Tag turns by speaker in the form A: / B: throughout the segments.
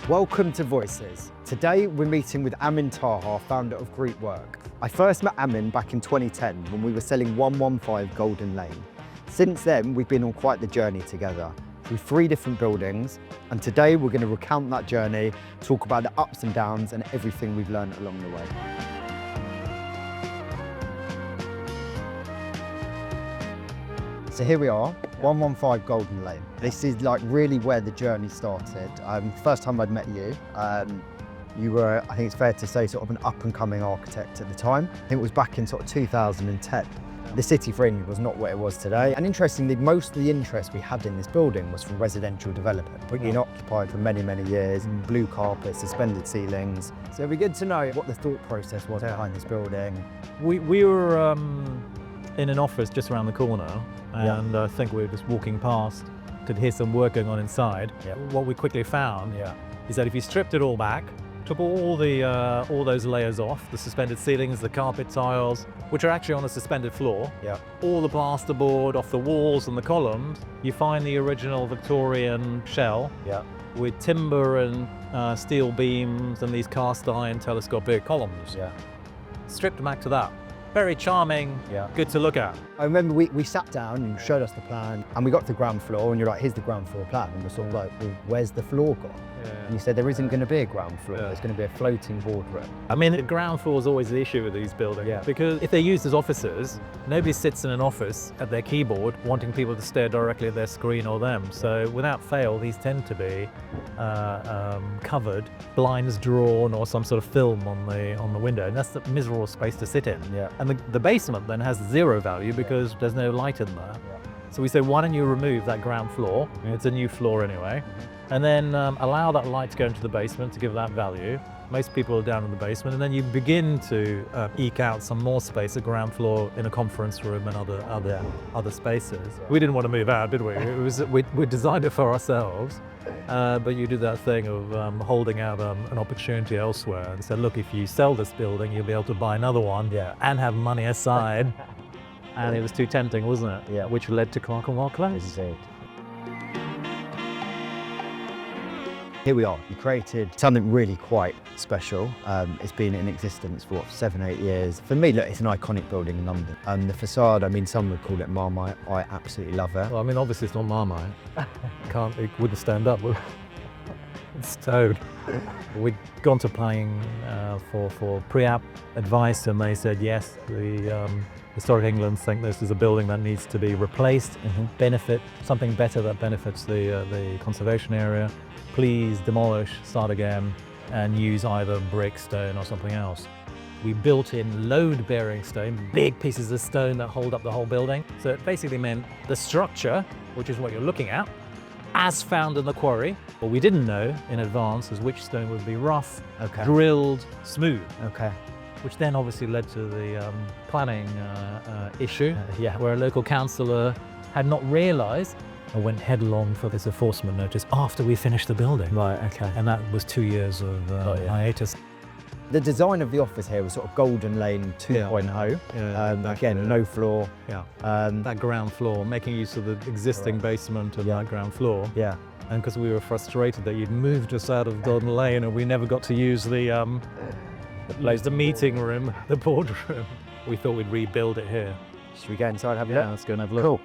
A: Welcome to Voices. Today we're meeting with Amin Taha, founder of Groupwork. I first met Amin back in 2010 when we were selling 115 Golden Lane. Since then we've been on quite the journey together through 3 different buildings, and today we're going to recount that journey, talk about the ups and downs and everything we've learned along the way. So here we are, 115 Golden Lane. This is like really where the journey started. First time I'd met you, you were, I think it's fair to say, sort of an up-and-coming architect at the time. I think it was back in sort of 2010. The city fringe was not what it was today. And interestingly, most of the interest we had in this building was from residential development. But been occupied for many, many years, blue carpet, suspended ceilings. So it'd be good to know what the thought process was behind this building.
B: We were in an office just around the corner, and I think we were just walking past, could hear some work going on inside. What we quickly found is that if you stripped it all back, took all those layers off, the suspended ceilings, the carpet tiles, which are actually on a suspended floor, all the plasterboard off the walls and the columns, you find the original Victorian shell with timber and steel beams and these cast iron telescopic columns. Stripped back to that. Very charming, good to look at.
A: I remember we sat down and you showed us the plan, and we got to the ground floor and you're like, here's the ground floor plan. And we're sort of like, well, where's the floor gone? And you said there isn't going to be a ground floor, there's going to be a floating boardroom.
B: I mean, the ground floor is always the issue with these buildings, because if they're used as offices, nobody sits in an office at their keyboard wanting people to stare directly at their screen or them. So without fail, these tend to be covered, blinds drawn, or some sort of film on the window, and that's the miserable space to sit in. And the basement then has 0 value because there's no light in there. So we say, why don't you remove that ground floor? It's a new floor anyway. And then allow that light to go into the basement to give that value. Most people are down in the basement, and then you begin to eke out some more space at ground floor in a conference room and other spaces. We didn't want to move out, did we? It was we designed it for ourselves, but you did that thing of holding out an opportunity elsewhere and said, look, if you sell this building, you'll be able to buy another one and have money aside. And it was too tempting, wasn't it? Which led to Clerkenwell Close.
A: Here we are. You created something really quite special. It's been in existence for 7-8 years. For me, look, it's an iconic building in London. The facade, I mean, some would call it Marmite. I absolutely love it.
B: Well, I mean, obviously it's not Marmite. It wouldn't stand up. It's stone. We'd gone to planning for pre-app advice, and they said yes. The Historic England think this is a building that needs to be replaced, benefit something better that benefits the conservation area. Please demolish, start again, and use either brick, stone, or something else. We built in load-bearing stone, big pieces of stone that hold up the whole building. So it basically meant the structure, which is what you're looking at, as found in the quarry. What we didn't know in advance is which stone would be rough, drilled, smooth. Which then obviously led to the planning issue, where a local councillor had not realised and went headlong for this enforcement notice after we finished the building. And that was 2 years of hiatus.
A: The design of the office here was sort of Golden Lane 2.0. Again, no floor.
B: That ground floor, making use of the existing basement and that ground floor. And because we were frustrated that you'd moved us out of Golden Lane and we never got to use the meeting room, the boardroom, we thought we'd rebuild it here.
A: Should we get inside and have a look?
B: Yeah, let's go and have a look.
A: Cool.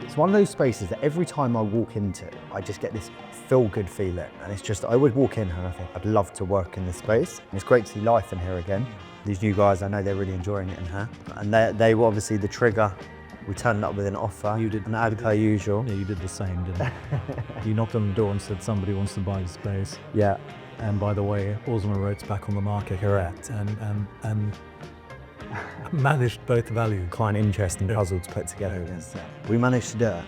A: It's one of those spaces that every time I walk into, I just get this feel-good feeling. And it's just, I would walk in and I think, I'd love to work in this space. And it's great to see life in here again. These new guys, I know they're really enjoying it in here. And they were obviously the trigger. We turned up with an offer. You did. And as per usual.
B: Yeah, you did the same, didn't you? You knocked on the door and said somebody wants to buy the space. And by the way, Osman Road's back on the market.
A: Correct.
B: And managed both value.
A: Quite an interesting puzzle to put together. We managed to do it.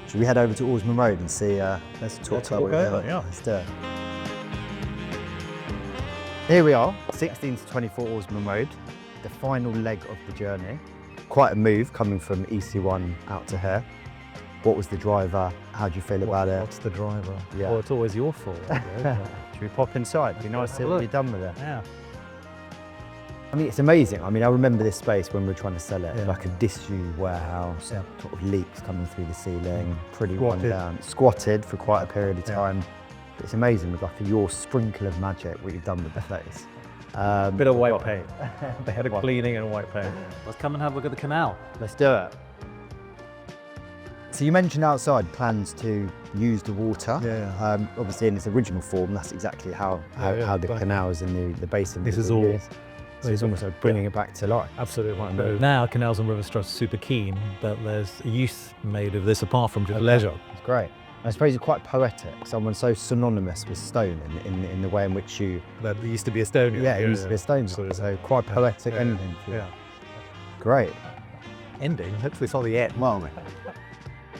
A: Should we head over to Osman Road and see, let's talk about what we're doing. Let's do it. Here we are, 16 to 24 Osman Road, the final leg of the journey. Quite a move coming from EC1 out to here. What was the driver? How do you feel about it?
B: What's the driver? Well, it's always your fault.
A: Should we pop inside? It'd be nice to be done with it. I mean, it's amazing. I mean, I remember this space when we were trying to sell it,
B: Yeah.
A: like a disused warehouse,
B: Yeah.
A: sort of leaks coming through the ceiling, pretty
B: Squatted.
A: run down, squatted for quite a period of
B: Yeah.
A: time. But it's amazing with like your sprinkle of magic, what you've done with the place.
B: Bit of white
A: but-
B: paint. They had a cleaning and white paint. Let's come and have a look at the canal.
A: Let's do it. So you mentioned outside plans to use the water.
B: Yeah.
A: Obviously in its original form, that's exactly how
B: Yeah,
A: the
B: exactly.
A: canals and the basin.
B: This
A: was
B: is all-
A: used. So it's almost like bringing it back to life.
B: Absolutely right. So now Canals and Rivers Trust are super keen that there's use made of this apart from just leisure.
A: It's great. I suppose it's quite poetic. Someone so synonymous with stone in the way in which you.
B: That used to be Estonia.
A: Yeah, it used to be a stone.
B: Absolutely.
A: So quite poetic
B: Yeah,
A: ending. for you.
B: Yeah.
A: Great.
B: Ending. Hopefully it's not the end.
A: Well,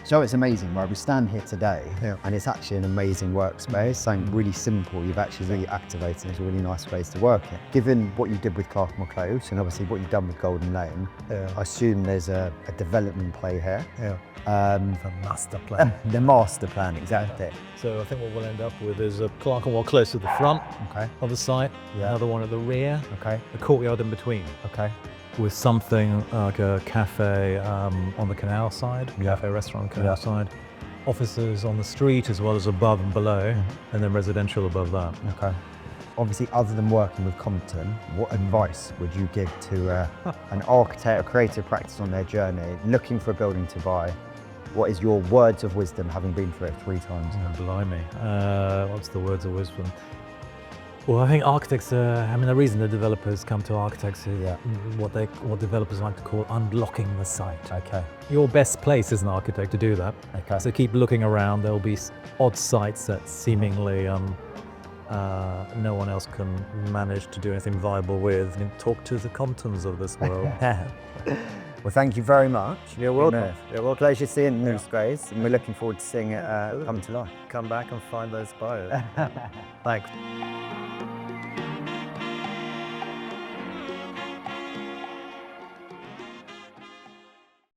A: so it's amazing, right? We stand here today,
B: Yeah.
A: and it's actually an amazing workspace. Something really simple. You've actually really activated. It's a really nice space to work in. Given what you did with Clarkmore Close, and obviously what you've done with Golden Lane,
B: Yeah.
A: I assume there's a development play here.
B: Yeah. The master plan.
A: The master plan, exactly.
B: So I think what we'll end up with is a Clerkenwell close to the front
A: Okay.
B: of the site,
A: Yeah.
B: another one at the rear,
A: Okay.
B: a courtyard in between,
A: Okay.
B: with something like a cafe on the canal side,
A: Yeah.
B: cafe restaurant on the canal
A: Yeah.
B: side, offices on the street as well as above and below, and then residential above that.
A: Okay. Obviously, other than working with Compton, what advice would you give to an architect or creative practice on their journey, looking for a building to buy? What is your words of wisdom, having been through it 3 times?
B: Oh, blimey. What's the words of wisdom? Well, I think architects, the reason the developers come to architects is
A: Yeah.
B: what developers like to call unblocking the site.
A: Okay.
B: Your best place as an architect to do that.
A: Okay.
B: So keep looking around. There'll be odd sites that seemingly no one else can manage to do anything viable with. I mean, talk to the Comptons of this world.
A: Well, thank you very much.
B: You're welcome.
A: You're welcome. Pleasure seeing the new space, and we're looking forward to seeing it come to life.
B: Come back and find those buyers. Thanks.